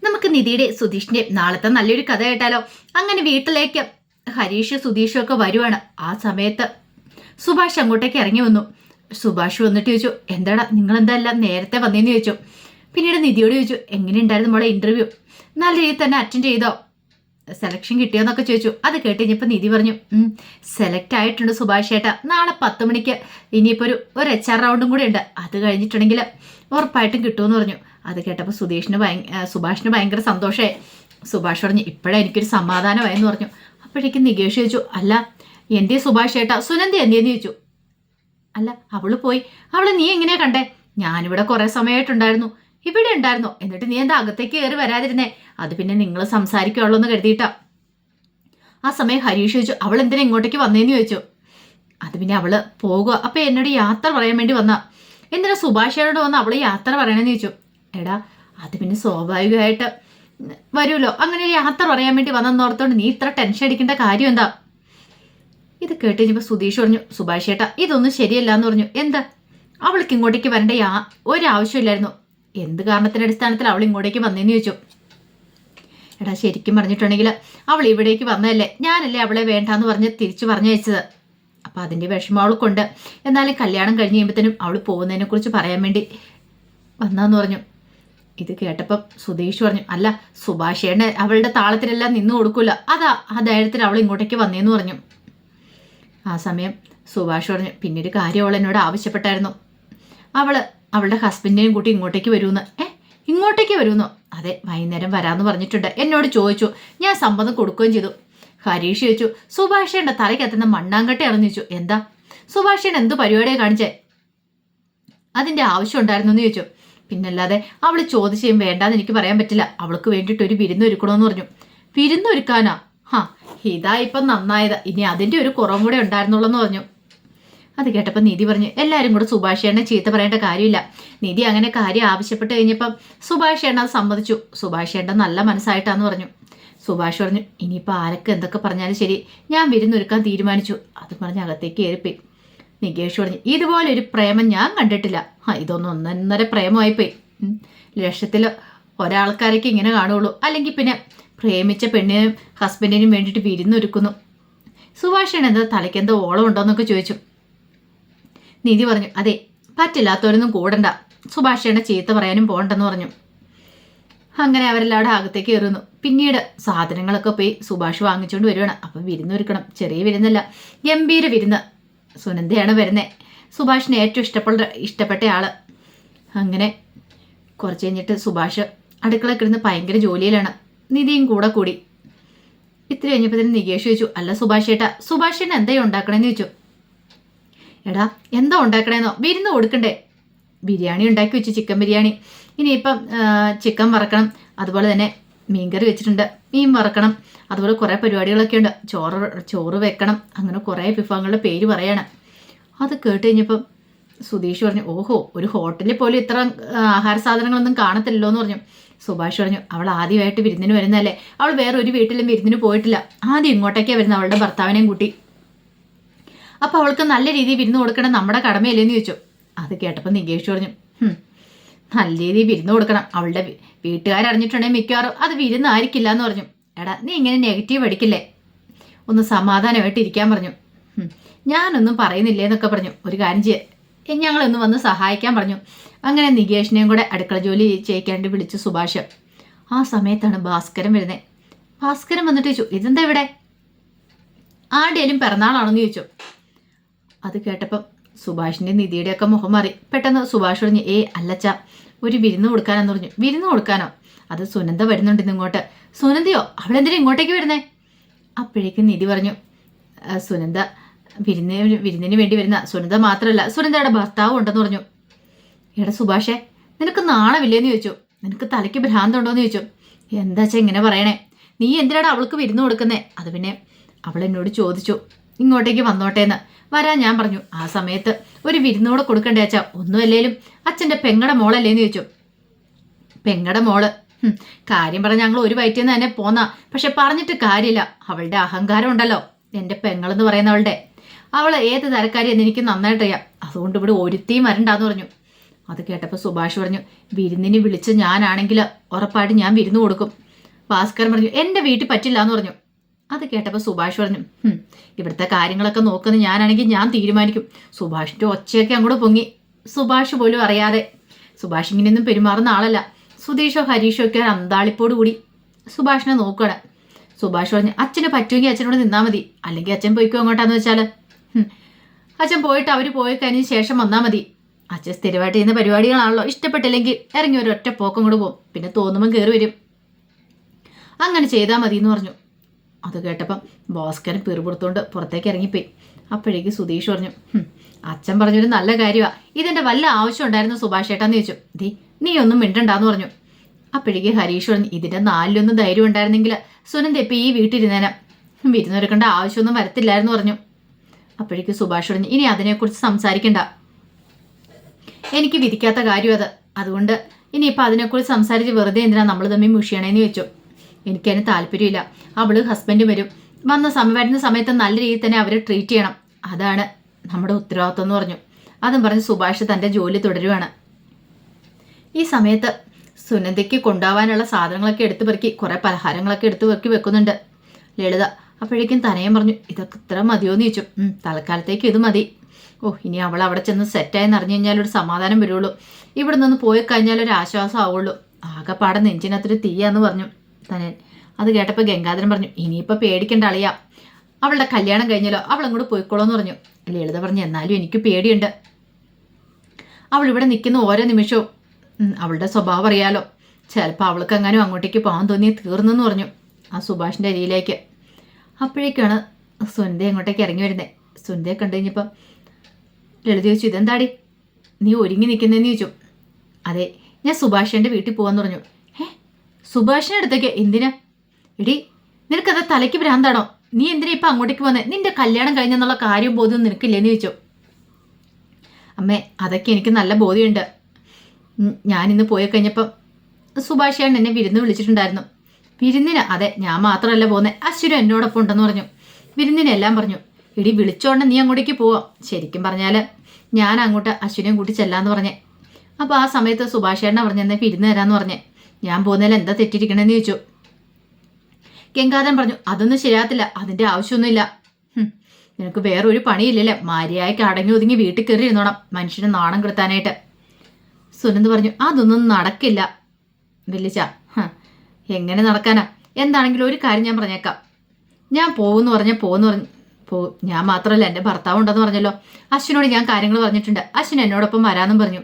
നമുക്ക് നിധിയുടെ സുധീഷിന്റെ നാളത്തെ നല്ലൊരു കഥ കേട്ടാലോ? അങ്ങനെ വീട്ടിലേക്ക് ഹരീഷ് സുധീഷും ഒക്കെ വരുവാണ്. ആ സമയത്ത് സുഭാഷ് അങ്ങോട്ടേക്ക് ഇറങ്ങി വന്നു. സുഭാഷ് വന്നിട്ട് ചോദിച്ചു, എന്താടാ നിങ്ങളെന്താ എല്ലാം നേരത്തെ വന്നേന്ന് ചോദിച്ചു. പിന്നീട് നിധിയോട് ചോദിച്ചു, എങ്ങനെയുണ്ടായിരുന്നു മോളെ ഇന്റർവ്യൂ? നല്ല രീതിയിൽ തന്നെ അറ്റൻഡ് ചെയ്തോ? സെലക്ഷൻ കിട്ടിയോന്നൊക്കെ ചോദിച്ചു. അത് കേട്ട് കഴിഞ്ഞപ്പോൾ നിധി പറഞ്ഞു, സെലക്ട് ആയിട്ടുണ്ട് സുഭാഷ് ഏട്ടാ. നാളെ 10 മണിക്ക് ഇനിയിപ്പോൾ ഒരു HR റൗണ്ടും കൂടെ ഉണ്ട്. അത് കഴിഞ്ഞിട്ടുണ്ടെങ്കിൽ ഉറപ്പായിട്ടും കിട്ടുമെന്ന് പറഞ്ഞു. അത് കേട്ടപ്പോൾ സുഭാഷിന് ഭയങ്കര സന്തോഷമായി. സുഭാഷ് പറഞ്ഞു, ഇപ്പോഴാണ് എനിക്കൊരു സമാധാനമായെന്ന് പറഞ്ഞു. അപ്പോഴേക്കും നികേഷ് ചോദിച്ചു, അല്ല എന്തേ സുഭാഷ് ഏട്ടാ, സുനന്ദ എന്തേന്ന് ചോദിച്ചു. അല്ല അവള് പോയി. അവളെ നീ എങ്ങനെയാ കണ്ടേ? ഞാനിവിടെ കുറെ സമയമായിട്ടുണ്ടായിരുന്നു. ഇവിടെ ഉണ്ടായിരുന്നോ? എന്നിട്ട് നീ എന്താ അകത്തേക്ക് കയറി വരാതിരുന്നേ? അത് പിന്നെ നിങ്ങൾ സംസാരിക്കുള്ളൂ എന്ന് കരുതിയിട്ടാ. ആ സമയം ഹരീഷ് ചോദിച്ചു, അവൾ എന്തിനാ ഇങ്ങോട്ടേക്ക് വന്നേന്ന് ചോദിച്ചു. അത് പിന്നെ അവള് പോകുക, അപ്പൊ എന്നോട് യാത്ര പറയാൻ വേണ്ടി വന്ന. എന്തിനാ സുഭാഷയോട് വന്ന് അവള് യാത്ര പറയണമെന്ന് ചോദിച്ചു. എടാ അത് പിന്നെ സ്വാഭാവികമായിട്ട് വരുമല്ലോ, അങ്ങനെ യാത്ര പറയാൻ വേണ്ടി വന്നെന്നോർത്തോണ്ട് നീ ഇത്ര ടെൻഷൻ അടിക്കേണ്ട കാര്യം എന്താ? ഇത് കേട്ട് കഴിഞ്ഞപ്പോൾ സുധീഷ് പറഞ്ഞു, സുഭാഷ് ഏട്ടാ ഇതൊന്നും ശരിയല്ല എന്ന് പറഞ്ഞു. എന്താ? അവൾക്ക് ഇങ്ങോട്ടേക്ക് വരേണ്ട ഒരാവശ്യമില്ലായിരുന്നു. എന്ത് കാരണത്തിന്റെ അടിസ്ഥാനത്തിൽ അവൾ ഇങ്ങോട്ടേക്ക് വന്നേന്ന് ചോദിച്ചു. എടാ ശരിക്കും പറഞ്ഞിട്ടുണ്ടെങ്കിൽ അവൾ ഇവിടേക്ക് വന്നതല്ലേ, ഞാനല്ലേ അവളെ വേണ്ടാന്ന് പറഞ്ഞ് തിരിച്ചു പറഞ്ഞയച്ചത്. അപ്പം അതിൻ്റെ വിഷമം അവൾക്കുണ്ട്. എന്നാലും കല്യാണം കഴിഞ്ഞ് കഴിയുമ്പോഴത്തേനും അവൾ പോകുന്നതിനെ കുറിച്ച് പറയാൻ വേണ്ടി വന്നാന്ന് പറഞ്ഞു. ഇത് കേട്ടപ്പം സുധീഷ് പറഞ്ഞു, അല്ല സുഭാഷേനെ അവളുടെ താളത്തിലെല്ലാം നിന്ന് കൊടുക്കൂല, ആ ധൈര്യത്തിൽ അവൾ ഇങ്ങോട്ടേക്ക് വന്നേന്ന് പറഞ്ഞു. ആ സമയം സുഭാഷ് പറഞ്ഞു, പിന്നൊരു കാര്യം അവൾ എന്നോട് ആവശ്യപ്പെട്ടായിരുന്നു. അവളുടെ ഹസ്ബൻഡിനെയും കൂട്ടി ഇങ്ങോട്ടേക്ക് വരുമെന്ന്. ഇങ്ങോട്ടേക്ക് വരുമെന്നോ? അതെ, വൈകുന്നേരം വരാമെന്ന് പറഞ്ഞിട്ടുണ്ട്. എന്നോട് ചോദിച്ചു, ഞാൻ സമ്മതം കൊടുക്കുകയും ചെയ്തു. ഹരീഷ് ചോദിച്ചു, സുഭാഷേന്റെ തലയ്ക്കത്തുന്ന മണ്ണാങ്കട്ടയാണെന്ന് ചോദിച്ചു. എന്താ സുഭാഷേൻ എന്ത് പരിപാടിയാണ് കാണിച്ചേ? അതിന്റെ ആവശ്യം ഉണ്ടായിരുന്നു എന്ന് ചോദിച്ചു. പിന്നല്ലാതെ അവൾ ചോദിച്ചും വേണ്ടാന്ന് എനിക്ക് പറയാൻ പറ്റില്ല. അവൾക്ക് വേണ്ടിയിട്ട് ഒരു വിരുന്നൊരുക്കണമെന്ന് പറഞ്ഞു. വിരുന്നൊരുക്കാനാ? ഇതാ ഇപ്പം നന്നായത്. ഇനി അതിന്റെ ഒരു കുറവും കൂടെ ഉണ്ടായിരുന്നുള്ളൂ എന്ന് പറഞ്ഞു. അത് കേട്ടപ്പോൾ നിധി പറഞ്ഞു, എല്ലാവരും കൂടെ സുഭാഷേണ്ണെ ചീത്ത പറയേണ്ട കാര്യമില്ല. നിധി അങ്ങനെ കാര്യം ആവശ്യപ്പെട്ട് കഴിഞ്ഞപ്പം സുഭാഷേണ്ണ അത് സമ്മതിച്ചു. സുഭാഷേണ്ണ നല്ല മനസ്സായിട്ടാന്ന് പറഞ്ഞു. സുഭാഷ് പറഞ്ഞു, ഇനിയിപ്പോൾ ആരൊക്കെ എന്തൊക്കെ പറഞ്ഞാലും ശരി, ഞാൻ വിരുന്നൊരുക്കാൻ തീരുമാനിച്ചു. അത് പറഞ്ഞ് അകത്തേക്ക് കയറിപ്പോയി. നികേഷ് പറഞ്ഞു, ഇതുപോലെ ഒരു പ്രേമം ഞാൻ കണ്ടിട്ടില്ല. ഇതൊന്നും ഒന്നൊന്നര പ്രേമമായിപ്പോയി. ലക്ഷത്തിൽ ഒരാൾക്കാരൊക്കെ ഇങ്ങനെ കാണുള്ളൂ. അല്ലെങ്കിൽ പിന്നെ പ്രേമിച്ച പെണ്ണിനും ഹസ്ബൻഡിനും വേണ്ടിയിട്ട് വിരുന്നൊരുക്കുന്നു. സുഭാഷേണ്ണ എന്താ തലയ്ക്കെന്തോ ഓളം ഉണ്ടോന്നൊക്കെ ചോദിച്ചു. നിധി പറഞ്ഞു, അതെ പറ്റില്ലാത്തവരൊന്നും കൂടണ്ട, സുഭാഷേണ്ണ ചീത്ത പറയാനും പോകണ്ടെന്ന് പറഞ്ഞു. അങ്ങനെ അവരെല്ലാവരും അകത്തേക്ക് കയറുന്നു. പിന്നീട് സാധനങ്ങളൊക്കെ പോയി സുഭാഷ് വാങ്ങിച്ചുകൊണ്ട് വരുവാണ്. അപ്പം വിരുന്നൊരുക്കണം. ചെറിയ വിരുന്നല്ല, ഗംഭീര വിരുന്ന്. സുനന്ദയാണ് വരുന്നത്, സുഭാഷിന് ഏറ്റവും ഇഷ്ടപ്പെട്ട ആള്. അങ്ങനെ കുറച്ച് കഴിഞ്ഞിട്ട് സുഭാഷ് അടുക്കള കിടന്ന് ഭയങ്കര ജോലിയിലാണ്. നിധിയും കൂടി. ഇത്തിരി കഴിഞ്ഞപ്പോഴത്തേനും നികേഷ് ചോദിച്ചു, അല്ല സുഭാഷ് ഏട്ടാ, സുഭാഷിന് എന്താ ഉണ്ടാക്കണേന്ന് ചോദിച്ചു. എടാ എന്താ ഉണ്ടാക്കണേന്നോ? വിരുന്ന് കൊടുക്കണ്ടേ? ബിരിയാണി ഉണ്ടാക്കി വെച്ചു, ചിക്കൻ ബിരിയാണി. ഇനിയിപ്പം ചിക്കൻ വറക്കണം, അതുപോലെ തന്നെ മീൻകറി വെച്ചിട്ടുണ്ട്, മീൻ വറക്കണം, അതുപോലെ കുറേ പരിപാടികളൊക്കെ ഉണ്ട്. ചോറ് വെക്കണം. അങ്ങനെ കുറേ വിഭവങ്ങളുടെ പേര് പറയാണ്. അത് കേട്ട് കഴിഞ്ഞപ്പം സുധീഷ് പറഞ്ഞു, ഓഹോ, ഒരു ഹോട്ടലിൽ പോലും ഇത്ര ആഹാര സാധനങ്ങളൊന്നും കാണത്തില്ലല്ലോ എന്ന് പറഞ്ഞു. സുഭാഷ് പറഞ്ഞു, അവൾ ആദ്യമായിട്ട് വിരുന്നിന് വരുന്നതല്ലേ, അവൾ വേറെ ഒരു വീട്ടിലും വിരുന്നിന് പോയിട്ടില്ല, ആദ്യം ഇങ്ങോട്ടേക്കാണ് വരുന്നത് അവളുടെ ഭർത്താവിനെയും കൂട്ടി. അപ്പോൾ അവൾക്ക് നല്ല രീതിയിൽ വിരുന്ന് കൊടുക്കണം, നമ്മുടെ കടമയല്ലേന്ന് ചോദിച്ചു. അത് കേട്ടപ്പോൾ നികേഷ് പറഞ്ഞു, നല്ല രീതിയിൽ വിരുന്ന് കൊടുക്കണം, അവളുടെ വീട്ടുകാരറിഞ്ഞിട്ടുണ്ടെങ്കിൽ മിക്കവാറും അത് വിരുന്നായിരിക്കില്ല എന്ന് പറഞ്ഞു. എടാ നീ ഇങ്ങനെ നെഗറ്റീവ് അടിക്കില്ലേ, ഒന്ന് സമാധാനമായിട്ട് ഇരിക്കാൻ പറഞ്ഞു. ഞാനൊന്നും പറയുന്നില്ലേ എന്നൊക്കെ പറഞ്ഞു. ഒരു കാര്യം ഞങ്ങളൊന്ന് വന്ന് സഹായിക്കാൻ പറഞ്ഞു. അങ്ങനെ നികേഷിനെയും കൂടെ അടുക്കള ജോലി ചെയ്യിക്കാണ്ട് വിളിച്ചു സുഭാഷ്. ആ സമയത്താണ് ഭാസ്കരൻ വരുന്നത്. ഭാസ്കരൻ വന്നിട്ട് ചോദിച്ചു, ഇതെന്താ ഇവിടെ, ആരുടെയും പിറന്നാളാണെന്ന് ചോദിച്ചു. അത് കേട്ടപ്പം സുഭാഷിൻ്റെ നിധിയുടെയൊക്കെ മുഖം മാറി. പെട്ടെന്ന് സുഭാഷ് പറഞ്ഞു, അല്ലച്ച, ഒരു വിരുന്ന് കൊടുക്കാനെന്ന് പറഞ്ഞു. വിരുന്ന് കൊടുക്കാനോ? അത് സുനന്ദ വരുന്നുണ്ട് ഇങ്ങോട്ട്. സുനന്ദയോ? അവളെന്തിനാ ഇങ്ങോട്ടേക്ക് വരുന്നേ? അപ്പോഴേക്കും നിധി പറഞ്ഞു, സുനന്ദ വിരുന്നിന് വേണ്ടി വരുന്ന. സുനന്ദ മാത്രമല്ല, സുനന്ദയുടെ ഭർത്താവും ഉണ്ടെന്ന് പറഞ്ഞു. എടാ സുഭാഷേ, നിനക്ക് നാണമില്ലേന്ന് ചോദിച്ചു. നിനക്ക് തലയ്ക്ക് ഭ്രാന്തുണ്ടോയെന്ന് ചോദിച്ചു. എന്താച്ചാ ഇങ്ങനെ പറയണേ, നീ എന്തിനാണ് അവൾക്ക് വിരുന്ന് കൊടുക്കുന്നേ? അത് പിന്നെ അവൾ എന്നോട് ചോദിച്ചു ഇങ്ങോട്ടേക്ക് വന്നോട്ടേന്ന്. വരാൻ ഞാൻ പറഞ്ഞു. ആ സമയത്ത് ഒരു വിരുന്നോടെ കൊടുക്കണ്ടേ അച്ഛാ, ഒന്നുമല്ലേലും അച്ഛൻ്റെ പെങ്ങടെ മോളല്ലേന്ന് ചോദിച്ചു. പെങ്ങടെ മോള്? കാര്യം പറഞ്ഞ ഞങ്ങൾ ഒരു വയറ്റിൽ നിന്ന് തന്നെ പോന്നാ, പക്ഷെ പറഞ്ഞിട്ട് കാര്യമില്ല. അവളുടെ അഹങ്കാരം ഉണ്ടല്ലോ, എൻ്റെ പെങ്ങളെന്ന് പറയുന്നവളുടെ. അവൾ ഏത് തരക്കാരിയെന്ന് എനിക്ക് നന്നായിട്ടറിയാം. അതുകൊണ്ട് ഇവിടെ ഒരുത്തിയും വരണ്ടാന്ന് പറഞ്ഞു. അത് കേട്ടപ്പോൾ സുഭാഷ് പറഞ്ഞു, വിരുന്നിന് വിളിച്ച് ഞാനാണെങ്കിൽ ഉറപ്പായിട്ട് ഞാൻ വിരുന്ന് കൊടുക്കും. ഭാസ്കരൻ പറഞ്ഞു, എൻ്റെ വീട്ടിൽ പറ്റില്ല എന്ന് പറഞ്ഞു. അത് കേട്ടപ്പോൾ സുഭാഷ് പറഞ്ഞു, ഇവിടുത്തെ കാര്യങ്ങളൊക്കെ നോക്കുന്ന ഞാനാണെങ്കിൽ ഞാൻ തീരുമാനിക്കും. സുഭാഷിൻ്റെ ഒച്ചയൊക്കെ അങ്ങോട്ട് പൊങ്ങി. സുഭാഷ് പോലും അറിയാതെ. സുഭാഷ് ഇങ്ങനെയൊന്നും പെരുമാറുന്ന ആളല്ല. സുധീഷോ ഹരീഷോ ഒക്കെ അന്താളിപ്പോട് കൂടി സുഭാഷിനെ നോക്കുകയാണ്. സുഭാഷ് പറഞ്ഞു, അച്ഛന് പറ്റുമെങ്കിൽ അച്ഛനോട് നിന്നാൽ മതി, അല്ലെങ്കിൽ അച്ഛൻ പോയിക്കോ അങ്ങോട്ടാന്ന് വെച്ചാൽ. അച്ഛൻ പോയിട്ട് അവർ പോയി കഴിഞ്ഞ ശേഷം വന്നാൽ മതി. അച്ഛൻ സ്ഥിരമായിട്ട് ചെയ്യുന്ന പരിപാടികളാണല്ലോ. ഇഷ്ടപ്പെട്ടില്ലെങ്കിൽ ഇറങ്ങി ഒരു ഒറ്റ പോക്കം കൂടെ പോകും, പിന്നെ തോന്നുമ്പോൾ കയറി വരും. അങ്ങനെ ചെയ്താൽ മതി എന്ന് പറഞ്ഞു. അത് കേട്ടപ്പം ഭാസ്കരൻ പിറുപുറത്തോണ്ട് പുറത്തേക്ക് ഇറങ്ങിപ്പോയി. അപ്പോഴേക്ക് സുധീഷ് പറഞ്ഞു, അച്ഛൻ പറഞ്ഞൊരു നല്ല കാര്യമാണ്, ഇതിൻ്റെ വല്ല ആവശ്യം ഉണ്ടായിരുന്നു സുഭാഷ് ഏട്ടാന്ന് ചോദിച്ചു. നീ ഒന്നും മിണ്ടണ്ടാന്ന് പറഞ്ഞു. അപ്പോഴേക്ക് ഹരീഷ് പറഞ്ഞു, ഇതിൻ്റെ നാലിലൊന്നും ധൈര്യം ഉണ്ടായിരുന്നെങ്കിൽ സുനന്ദ ഇപ്പം ഈ വീട്ടിലിരുന്നേനെ, വിരുന്നൊരുക്കേണ്ട ആവശ്യമൊന്നും വരത്തില്ലായിരുന്നു പറഞ്ഞു. അപ്പോഴേക്ക് സുഭാഷ് പറഞ്ഞു, ഇനി അതിനെക്കുറിച്ച് സംസാരിക്കണ്ട, എനിക്ക് വിധിക്കാത്ത കാര്യം അത്. അതുകൊണ്ട് ഇനിയിപ്പോൾ അതിനെക്കുറിച്ച് സംസാരിച്ച് വെറുതെ എന്തിനാ നമ്മൾ തമ്മിൽ മുഷിയണേന്ന് ചോദിച്ചു. എനിക്കതിന് താല്പര്യമില്ല. അവള് ഹസ്ബൻഡ് വരുന്ന സമയത്ത് നല്ല രീതിയിൽ തന്നെ അവരെ ട്രീറ്റ് ചെയ്യണം, അതാണ് നമ്മുടെ ഉത്തരവാദിത്വം എന്ന് പറഞ്ഞു. അതും പറഞ്ഞ് സുഭാഷ് തൻ്റെ ജോലി തുടരുവാണ്. ഈ സമയത്ത് സുനന്ദയ്ക്ക് കൊണ്ടുപോകാനുള്ള സാധനങ്ങളൊക്കെ എടുത്തു പെറുക്കി കുറേ പലഹാരങ്ങളൊക്കെ എടുത്തു പെറുക്കി വെക്കുന്നുണ്ട് ലളിത. അപ്പോഴേക്കും തനയം പറഞ്ഞു, ഇതൊക്കെ ഇത്ര മതിയോന്ന് ചോദിച്ചു. തൽക്കാലത്തേക്ക് ഇത് മതി. ഇനി അവൾ അവിടെ ചെന്ന് സെറ്റായെന്ന് അറിഞ്ഞു കഴിഞ്ഞാൽ ഒരു സമാധാനം വരുള്ളൂ. ഇവിടെ നിന്ന് പോയി കഴിഞ്ഞാൽ ഒരു ആശ്വാസം ആവുള്ളൂ. ആകെപ്പാടെ നെഞ്ചിനകത്തൊരു തീയാന്ന് പറഞ്ഞു തനയൻ. അത് കേട്ടപ്പോൾ ഗംഗാധരൻ പറഞ്ഞു, ഇനിയിപ്പോൾ പേടിക്കേണ്ട അളിയാ, അവളുടെ കല്യാണം കഴിഞ്ഞല്ലോ, അവളങ്ങോട്ട് പോയിക്കോളൂന്ന് പറഞ്ഞു. ലളിത പറഞ്ഞു, എന്നാലും എനിക്ക് പേടിയുണ്ട്. അവൾ ഇവിടെ നിൽക്കുന്ന ഓരോ നിമിഷവും അവളുടെ സ്വഭാവം അറിയാലോ, ചിലപ്പോൾ അവൾക്ക് എങ്ങാനും അങ്ങോട്ടേക്ക് പോകാൻ തോന്നി തീർന്നെന്ന് പറഞ്ഞു ആ സുഭാഷിൻ്റെ അരിയിലേക്ക്. അപ്പോഴേക്കാണ് സുനന്ദ അങ്ങോട്ടേക്ക് ഇറങ്ങി വരുന്നത്. സുനന്ദയെ കണ്ടു കഴിഞ്ഞപ്പോൾ ലളിത ചോദിച്ചു, ഇതെന്താടി നീ ഒരുങ്ങി നിൽക്കുന്നതെന്ന് ചോദിച്ചു. അതെ, ഞാൻ സുഭാഷിൻ്റെ വീട്ടിൽ പോകാമെന്ന് പറഞ്ഞു. സുഭാഷിൻ്റെ അടുത്തേക്ക് എന്തിനാ? എടി, നിനക്കത് തലയ്ക്ക് ഭ്രാന്താണോ? നീ എന്തിനാ ഇപ്പം അങ്ങോട്ടേക്ക് വന്നേ? നിന്റെ കല്യാണം കഴിഞ്ഞെന്നുള്ള കാര്യം ബോധ്യം നിനക്കില്ലെന്ന് ചോദിച്ചു. അമ്മേ, അതൊക്കെ എനിക്ക് നല്ല ബോധ്യമുണ്ട്. ഞാനിന്ന് പോയി കഴിഞ്ഞപ്പം സുഭാഷിയാണ് എന്നെ വിരുന്ന് വിളിച്ചിട്ടുണ്ടായിരുന്നു. വിരുന്നിന്? അതെ, ഞാൻ മാത്രമല്ല പോകുന്നത്, അശ്വരും എന്നോടൊപ്പം ഉണ്ടെന്ന് പറഞ്ഞു. വിരുന്നിനെല്ലാം പറഞ്ഞു. ഇടി വിളിച്ചോണ്ട് നീ അങ്ങോട്ടേക്ക് പോവാം. ശരിക്കും പറഞ്ഞാൽ ഞാൻ അങ്ങോട്ട് അശ്വിനെയും കൂട്ടി ചെല്ലാന്ന് പറഞ്ഞേ. അപ്പോൾ ആ സമയത്ത് സുഭാഷേട്ടനെ പറഞ്ഞെന്നെ വിരുന്ന് തരാമെന്ന് പറഞ്ഞേ. ഞാൻ പോകുന്നതിൽ എന്താ തെറ്റിരിക്കണമെന്ന് ചോദിച്ചു. ഗംഗാധരൻ പറഞ്ഞു, അതൊന്നും ശരിയാകത്തില്ല, അതിൻ്റെ ആവശ്യമൊന്നുമില്ല. നിനക്ക് വേറൊരു പണിയില്ലല്ലേ, മര്യാദയ്ക്ക് അടങ്ങി ഒതുങ്ങി വീട്ടിൽ കയറി ഇരുന്നോണം, മനുഷ്യന് നാണം കെടുത്താനായിട്ട്. സുനന്ദ പറഞ്ഞു, അതൊന്നും നടക്കില്ല വലിച്ച. എങ്ങനെ നടക്കാനാ? എന്താണെങ്കിലും ഒരു കാര്യം ഞാൻ പറഞ്ഞേക്കാം, ഞാൻ പോകുമെന്ന് പറഞ്ഞാൽ പോകും. ഞാൻ മാത്രമല്ല, എൻ്റെ ഭർത്താവ് ഉണ്ടെന്ന് പറഞ്ഞല്ലോ. അശ്വിനോട് ഞാൻ കാര്യങ്ങൾ പറഞ്ഞിട്ടുണ്ട്, അശ്വിൻ എന്നോടൊപ്പം വരാമെന്നും പറഞ്ഞു.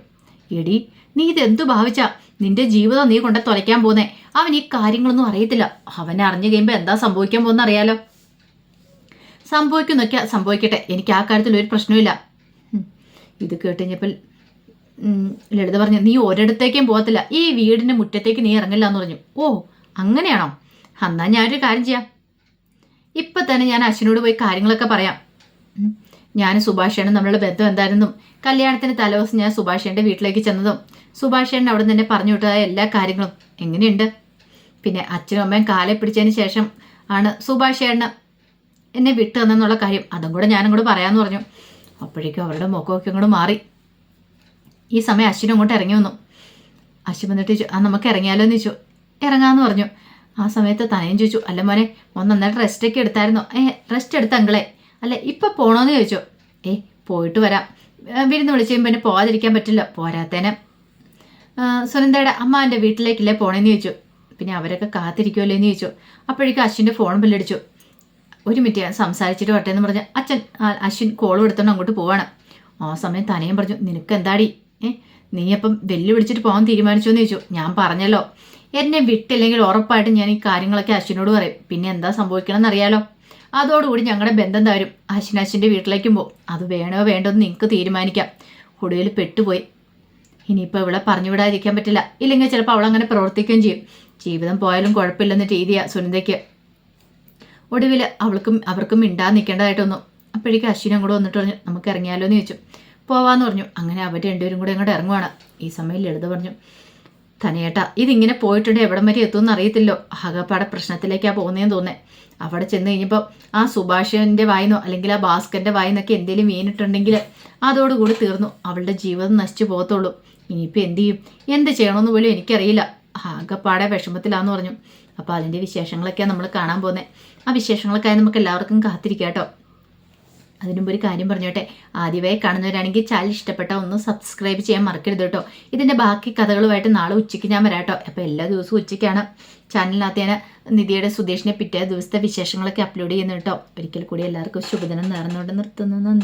എടി, നീ ഇതെന്തു ഭാവിച്ചാ? നിന്റെ ജീവിതം നീ കൊണ്ട് തുലയ്ക്കാൻ പോകുന്നേ. അവൻ ഈ കാര്യങ്ങളൊന്നും അറിയത്തില്ല. അവനെ അറിഞ്ഞു കഴിയുമ്പോൾ എന്താ സംഭവിക്കാൻ പോകുന്ന അറിയാലോ. സംഭവിക്കുന്നൊക്കെ സംഭവിക്കട്ടെ, എനിക്ക് ആ കാര്യത്തിൽ ഒരു പ്രശ്നമില്ല. ഇത് കേട്ടുകഴിഞ്ഞപ്പോൾ ലളിത പറഞ്ഞു, നീ ഒരിടത്തേക്കും പോകത്തില്ല, ഈ വീടിൻ്റെ മുറ്റത്തേക്ക് നീ ഇറങ്ങില്ല എന്ന് പറഞ്ഞു. ഓ, അങ്ങനെയാണോ? എന്നാൽ ഞാനൊരു കാര്യം ചെയ്യാം, ഇപ്പം തന്നെ ഞാൻ അശ്വിനോട് പോയി കാര്യങ്ങളൊക്കെ പറയാം. ഞാൻ സുഭാഷേനും നമ്മളുടെ ബന്ധം എന്തായിരുന്നും കല്യാണത്തിന് തലേദിവസം ഞാൻ സുഭാഷേൻ്റെ വീട്ടിലേക്ക് ചെന്നതും സുഭാഷേട്ടൻ അവിടെ തന്നെ പറഞ്ഞു വിട്ടതായ എല്ലാ കാര്യങ്ങളും എങ്ങനെയുണ്ട്. പിന്നെ അച്ഛനും അമ്മയും കാലെ പിടിച്ചതിന് ശേഷം ആണ് സുഭാഷേട്ടന് എന്നെ വിട്ടു തന്നെന്നുള്ള കാര്യം, അതും കൂടെ ഞാനും കൂടെ പറയാമെന്ന് പറഞ്ഞു. അപ്പോഴേക്കും അവരുടെ മുഖമൊക്കെ അങ്ങോട്ട് മാറി. ഈ സമയം അശ്വിനും അങ്ങോട്ട് ഇറങ്ങി വന്നു. അശ്വിൻ വന്നിട്ട് ചോദിച്ചു, നമുക്ക് ഇറങ്ങിയാലോ എന്ന് ചോദിച്ചു. ഇറങ്ങാമെന്ന് പറഞ്ഞു. ആ സമയത്ത് തനയും ചോദിച്ചു, അല്ല മോനെ, നന്നായിട്ട് റെസ്റ്റൊക്കെ എടുത്തായിരുന്നോ? റെസ്റ്റ് എടുത്ത അങ്കിളെ, അല്ല ഇപ്പം പോകണമെന്ന് ചോദിച്ചു. പോയിട്ട് വരാം, വിരുന്ന് വിളിച്ച് കഴിയുമ്പോൾ പിന്നെ പോകാതിരിക്കാൻ പറ്റില്ല. പോരാത്തേനെ സുനന്ദയുടെ അമ്മാൻ്റെ വീട്ടിലേക്കല്ലേ പോണേന്ന് ചോദിച്ചു. പിന്നെ അവരൊക്കെ കാത്തിരിക്കുമല്ലോ എന്ന് ചോദിച്ചു. അപ്പോഴേക്കും അശ്വിൻ്റെ ഫോൺ ബില്ലടിച്ചു. ഒരു മിനിറ്റ് ഞാൻ സംസാരിച്ചിട്ട് വട്ടെ എന്ന് പറഞ്ഞ് അശ്വിൻ കോൾ എടുത്തോണ്ട് അങ്ങോട്ട് പോവാണ്. ആ സമയം തനയും പറഞ്ഞു, നിനക്ക് എന്താടി, നീ അപ്പം വെല്ലുവിളിച്ചിട്ട് പോകാൻ തീരുമാനിച്ചു എന്ന് ചോദിച്ചു. ഞാൻ പറഞ്ഞല്ലോ, എന്നെ വിട്ടില്ലെങ്കിൽ ഉറപ്പായിട്ടും ഞാൻ ഈ കാര്യങ്ങളൊക്കെ അശ്വിനോട് പറയും. പിന്നെ എന്താ സംഭവിക്കണമെന്ന് അറിയാലോ. അതോടുകൂടി ഞങ്ങളുടെ ബന്ധം തരും. അശ്വിൻ്റെ വീട്ടിലേക്കും പോകും. അത് വേണോ വേണ്ടോ എന്ന് നിങ്ങൾക്ക് തീരുമാനിക്കാം. ഒടുവിൽ പെട്ടുപോയി. ഇനിയിപ്പോൾ ഇവിടെ പറഞ്ഞു വിടാതിരിക്കാൻ പറ്റില്ല, ഇല്ലെങ്കിൽ ചിലപ്പോൾ അവളങ്ങനെ പ്രവർത്തിക്കുകയും ചെയ്യും. ജീവിതം പോയാലും കുഴപ്പമില്ലെന്ന രീതിയാണ് സുനന്ദയ്ക്ക്. ഒടുവിൽ അവർക്കും മിണ്ടാൻ നിൽക്കേണ്ടതായിട്ടൊന്നും. അപ്പോഴേക്കും അശ്വിനും കൂടെ വന്നിട്ട് പറഞ്ഞു, നമുക്ക് ഇറങ്ങിയാലോ എന്ന് ചോദിച്ചു. പോവാന്ന് പറഞ്ഞു. അങ്ങനെ അവർ രണ്ടുപേരും കൂടെ അങ്ങോട്ട് ഇറങ്ങുവാണ്. ഈ സമയം ലളിത പറഞ്ഞു, കനയേട്ടാ ഇതിങ്ങനെ പോയിട്ടുണ്ട് എവിടം വരെ എത്തുമെന്ന് അറിയത്തില്ലോ. ആകപ്പാടെ പ്രശ്നത്തിലേക്കാണ് പോകുന്നതെന്ന് തോന്നേ. അവിടെ ചെന്ന് കഴിഞ്ഞപ്പോൾ ആ സുഭാഷിൻ്റെ വായിന്നോ അല്ലെങ്കിൽ ആ ഭാസ്കറിൻ്റെ വായിന്നൊക്കെ എന്തെങ്കിലും വീണിട്ടുണ്ടെങ്കിൽ അതോടുകൂടി തീർന്നു. അവളുടെ ജീവിതം നശിച്ചു പോകത്തുള്ളൂ. ഇനിയിപ്പോൾ എന്ത് ചെയ്യും, എന്ത് ചെയ്യണമെന്ന് പോലും എനിക്കറിയില്ല. ആകപ്പാടെ വിഷമത്തിലാന്ന് പറഞ്ഞു. അപ്പോൾ അതിൻ്റെ വിശേഷങ്ങളൊക്കെയാണ് നമ്മൾ കാണാൻ പോകുന്നത്. ആ വിശേഷങ്ങളൊക്കെ നമുക്ക് എല്ലാവർക്കും കാത്തിരിക്കാം കേട്ടോ. അതിനുമ്പ് ഒരു കാര്യം പറഞ്ഞോട്ടെ, ആദ്യമായി കാണുന്നവരാണെങ്കിൽ ചാനൽ ഇഷ്ടപ്പെട്ട ഒന്ന് സബ്സ്ക്രൈബ് ചെയ്യാൻ മറക്കരുത് കേട്ടോ. ഇതിൻ്റെ ബാക്കി കഥകളുമായിട്ട് നാളെ ഉച്ചയ്ക്ക് ഞാൻ വരാം കേട്ടോ. അപ്പോൾ എല്ലാ ദിവസവും ഉച്ചയ്ക്കാണ് ചാനലിനകത്ത് ഞാൻ നിധിയുടെ സുധീഷിനെ പിറ്റേ ദിവസത്തെ വിശേഷങ്ങളൊക്കെ അപ്ലോഡ് ചെയ്യുന്നു കേട്ടോ. ഒരിക്കൽ കൂടി എല്ലാവർക്കും ശുഭദിനം നേർന്നുകൊണ്ട് നിർത്തുന്നു. നന്ദി.